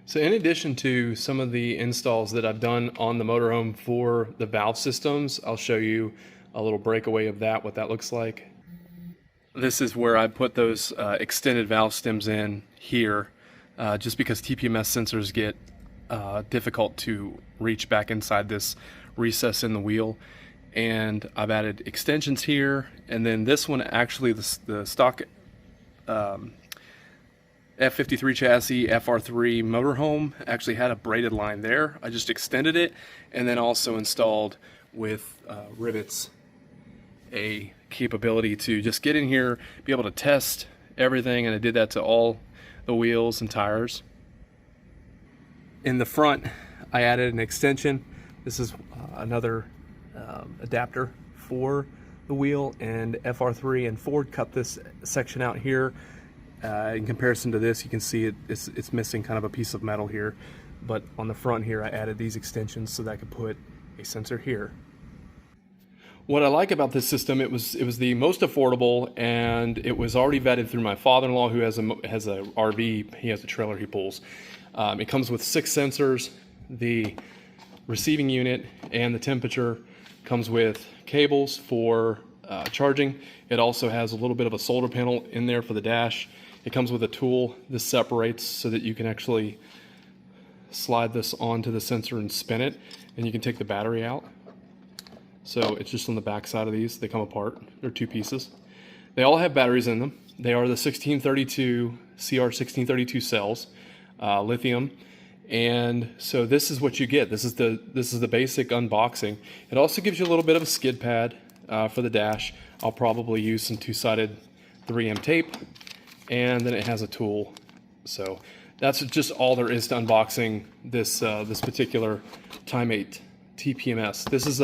So in addition to some of the installs that I've done on the motorhome for the valve systems, I'll show you a little breakaway of that, what that looks like. This is where I put those extended valve stems in here, just because TPMS sensors get difficult to reach back inside this recess in the wheel. And I've added extensions here, and then this one actually, the stock F53 chassis FR3 motorhome actually had a braided line there. I just extended it and then also installed with rivets a capability to just get in here, be able to test everything, and I did that to all the wheels and tires. In the front, I added an extension. This is another adapter for the wheel, and FR3 and Ford cut this section out here. In comparison to this, you can see it's missing kind of a piece of metal here, but on the front here I added these extensions so that I could put a sensor here. What I like about this system, it was the most affordable, and it was already vetted through my father-in-law, who has a RV. He has a trailer he pulls. It comes with 6 sensors. The receiving unit and the temperature comes with cables for charging. It also has a little bit of a solder panel in there for the dash. It comes with a tool. This separates so that you can actually slide this onto the sensor and spin it, and you can take the battery out. So it's just on the back side of these. They come apart. They're 2 pieces. They all have batteries in them. They are the 1632 CR1632 cells, lithium. And so this is what you get. This is the basic unboxing. It also gives you a little bit of a skid pad for the dash. I'll probably use some 2-sided 3M tape, and then it has a tool. So that's just all there is to unboxing this this particular Tymate TPMS. This is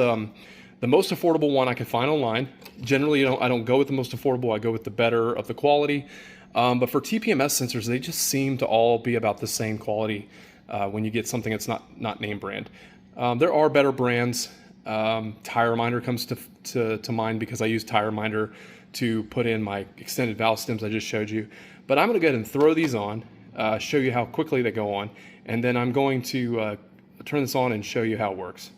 the most affordable one I could find online. Generally, I don't go with the most affordable. I go with the better of the quality. But for TPMS sensors, they just seem to all be about the same quality when you get something that's not name brand. There are better brands. Tire Reminder comes to mind because I use Tire Reminder to put in my extended valve stems I just showed you. But I'm going to go ahead and throw these on, show you how quickly they go on, and then I'm going to turn this on and show you how it works.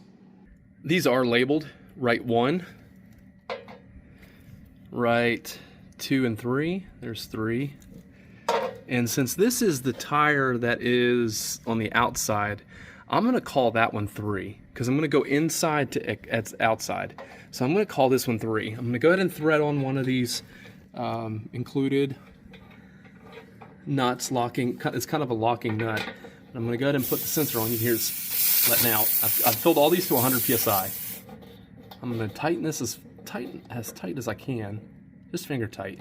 These are labeled right 1, right 2 and 3. There's 3. And since this is the tire that is on the outside, I'm going to call that one 3 because I'm going to go inside to outside. So I'm going to call this one 3. I'm going to go ahead and thread on one of these included nuts locking. It's kind of a locking nut. I'm going to go ahead and put the sensor on. You can hear it's letting out. I've filled all these to 100 psi. I'm going to tighten this as tight as I can, just finger tight.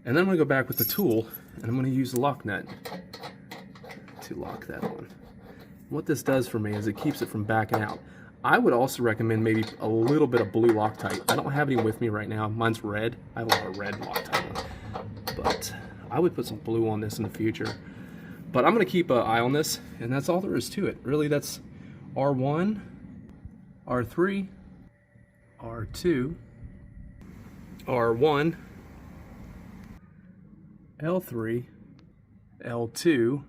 And then I'm going to go back with the tool, and I'm going to use the lock nut to lock that on. What this does for me is it keeps it from backing out. I would also recommend maybe a little bit of blue Loctite. I don't have any with me right now. Mine's red. I have a lot of red Loctite on. But I would put some blue on this in the future. But I'm going to keep an eye on this, and that's all there is to it. Really, that's R1, R3, R2, R1, L3, L2,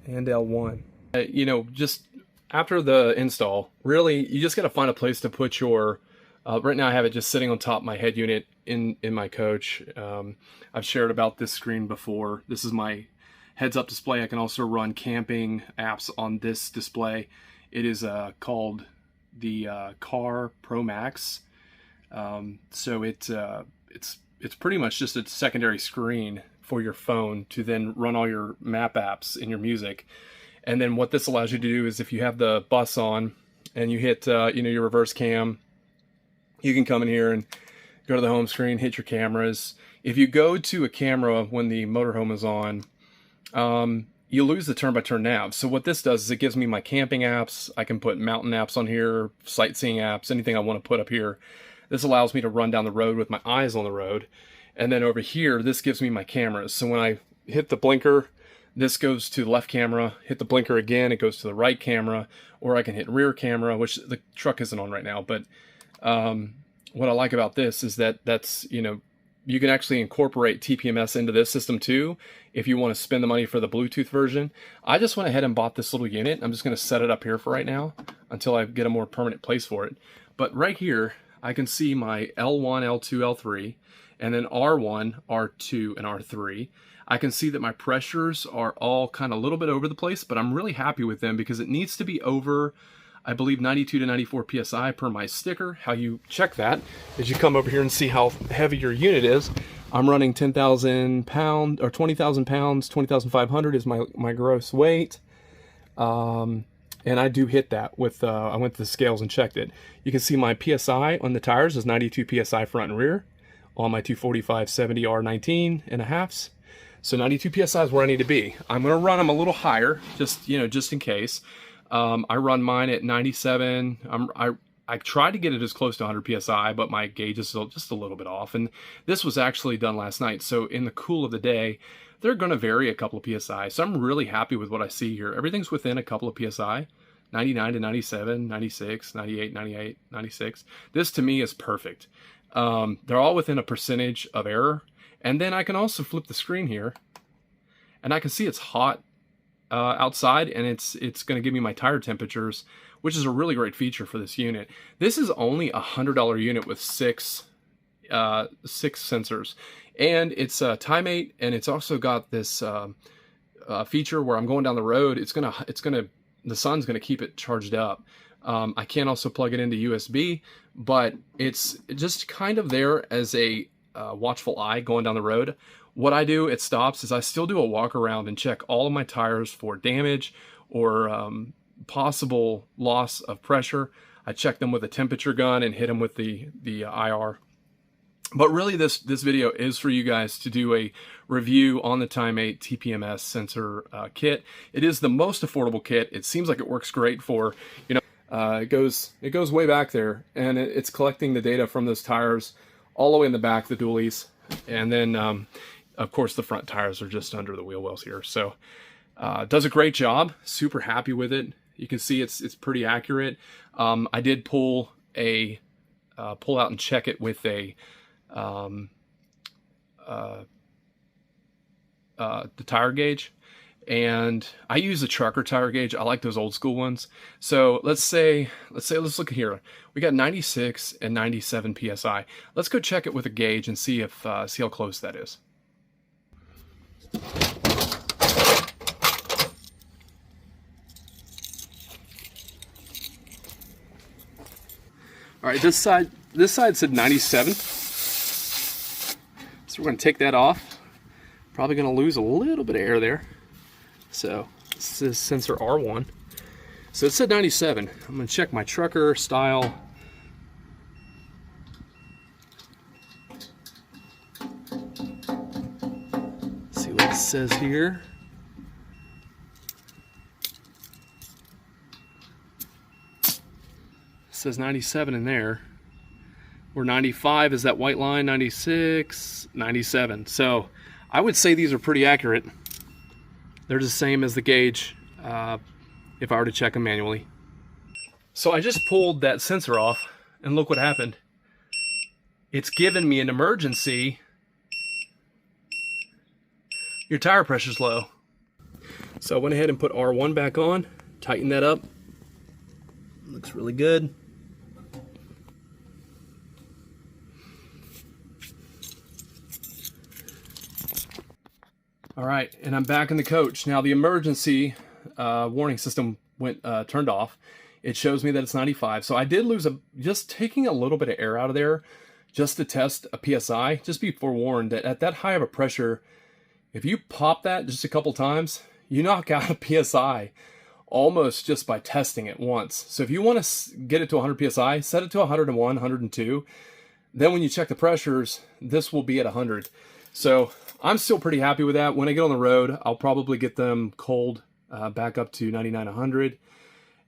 and L1. You know, just after the install, really, you just got to find a place to put your, right now I have it just sitting on top of my head unit in my coach. I've shared about this screen before. This is my heads-up display. I can also run camping apps on this display. It is called the Car Pro Max. So it's pretty much just a secondary screen for your phone to then run all your map apps in your music. And then what this allows you to do is if you have the bus on and you hit your reverse cam, you can come in here and go to the home screen, hit your cameras. If you go to a camera when the motorhome is on, you lose the turn-by-turn nav. So what this does is it gives me my camping apps. I can put mountain apps on here, sightseeing apps, anything I want to put up here. This allows me to run down the road with my eyes on the road. And then over here, this gives me my cameras. So when I hit the blinker, this goes to the left camera. Hit the blinker again, it goes to the right camera. Or I can hit rear camera, which the truck isn't on right now. But what I like about this is that that's, you can actually incorporate TPMS into this system too if you want to spend the money for the Bluetooth version. I just went ahead and bought this little unit. I'm just going to set it up here for right now until I get a more permanent place for it. But right here, I can see my L1, L2, L3, and then R1, R2, and R3. I can see that my pressures are all kind of a little bit over the place, but I'm really happy with them because it needs to be over, I believe, 92 to 94 PSI per my sticker. How you check that is you come over here and see how heavy your unit is. I'm running 10,000 pounds or 20,000 pounds, 20,500 is my gross weight. And I do hit that with, I went to the scales and checked it. You can see my PSI on the tires is 92 PSI front and rear on my 245/70 R19 and a halves. So 92 PSI is where I need to be. I'm going to run them a little higher, just in case. I run mine at 97. I tried to get it as close to 100 PSI, but my gauge is just a little bit off. And this was actually done last night. So in the cool of the day, they're going to vary a couple of PSI. So I'm really happy with what I see here. Everything's within a couple of PSI, 99 to 97, 96, 98, 98, 96. This to me is perfect. They're all within a percentage of error. And then I can also flip the screen here and I can see it's hot outside, and it's going to give me my tire temperatures, which is a really great feature for this unit. This is only a $100 unit with six sensors, and it's Tymate, and it's also got this feature where I'm going down the road. The sun's gonna keep it charged up. I can also plug it into USB, but it's just kind of there as a watchful eye going down the road. What I do, it stops, is I still do a walk around and check all of my tires for damage or possible loss of pressure. I check them with a temperature gun and hit them with the IR. But really this video is for you guys to do a review on the Tymate TPMS sensor kit. It is the most affordable kit. It seems like it works great for, it goes way back there, and it's collecting the data from those tires all the way in the back, the dualies, and then of course the front tires are just under the wheel wells here. So does a great job. Super happy with it. You can see it's pretty accurate. I did pull out and check it with the tire gauge, and I use a trucker tire gauge. I like those old school ones. So let's look here. We got 96 and 97 PSI. Let's go check it with a gauge and see how close that is. All right, this side said 97. So we're going to take that off. Probably going to lose a little bit of air there. So this is sensor R1. So it said 97. I'm going to check my trucker style. See what it says here. It says 97 in there. Where 95 is that white line, 96, 97. So I would say these are pretty accurate. They're the same as the gauge if I were to check them manually. So I just pulled that sensor off, and look what happened. It's given me an emergency. Your tire pressure's low. So I went ahead and put R1 back on, tighten that up. Looks really good. All right, and I'm back in the coach. Now the emergency warning system turned off. It shows me that it's 95. So I did lose just taking a little bit of air out of there just to test a PSI. Just be forewarned that at that high of a pressure, if you pop that just a couple times, you knock out a PSI almost just by testing it once. So if you want to get it to 100 PSI, set it to 101, 102. Then when you check the pressures, this will be at 100. So I'm still pretty happy with that. When I get on the road, I'll probably get them cold back up to 99, 100.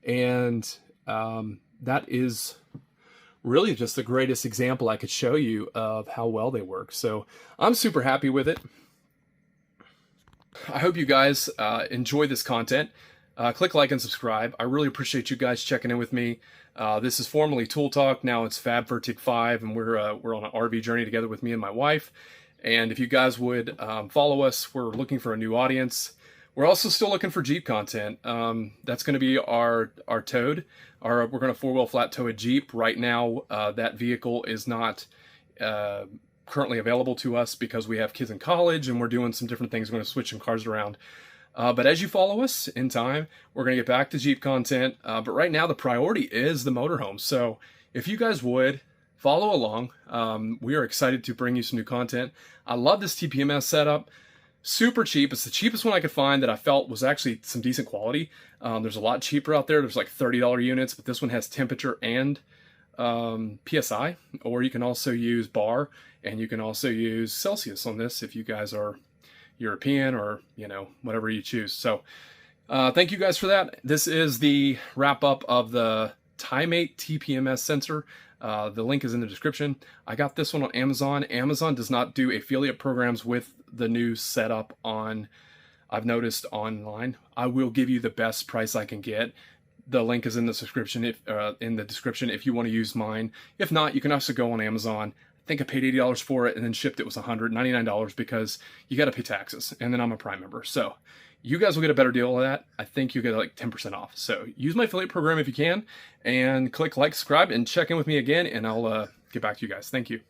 And that is really just the greatest example I could show you of how well they work. So I'm super happy with it. I hope you guys enjoy this content. click like and subscribe. I really appreciate you guys checking in with me. This is formerly Tool Talk. Now it's Fab Vertic 5, and we're on an RV journey together with me and my wife. And if you guys would follow us, we're looking for a new audience. We're also still looking for Jeep content. That's going to be our towed. We're going to 4-wheel flat tow a Jeep. Right now, that vehicle is not currently available to us because we have kids in college and we're doing some different things. We're going to switch some cars around. But as you follow us in time, we're going to get back to Jeep content. But right now, the priority is the motorhome. So if you guys would follow along, we are excited to bring you some new content. I love this TPMS setup. Super cheap. It's the cheapest one I could find that I felt was actually some decent quality. There's a lot cheaper out there. There's like $30 units, but this one has temperature and PSI, or you can also use bar, and you can also use Celsius on this if you guys are European or, you know, whatever you choose. So thank you guys for that. This is the wrap up of the Tymate TPMS sensor. The link is in the description. I got this one on Amazon. Amazon does not do affiliate programs with the new setup on, I've noticed online. I will give you the best price I can get. The link is in the description if you want to use mine. If not, you can also go on Amazon. I think I paid $80 for it, and then shipped it was $199 because you got to pay taxes, and then I'm a Prime member. So you guys will get a better deal of that. I think you get like 10% off. So use my affiliate program if you can, and click like, subscribe, and check in with me again, and I'll get back to you guys. Thank you.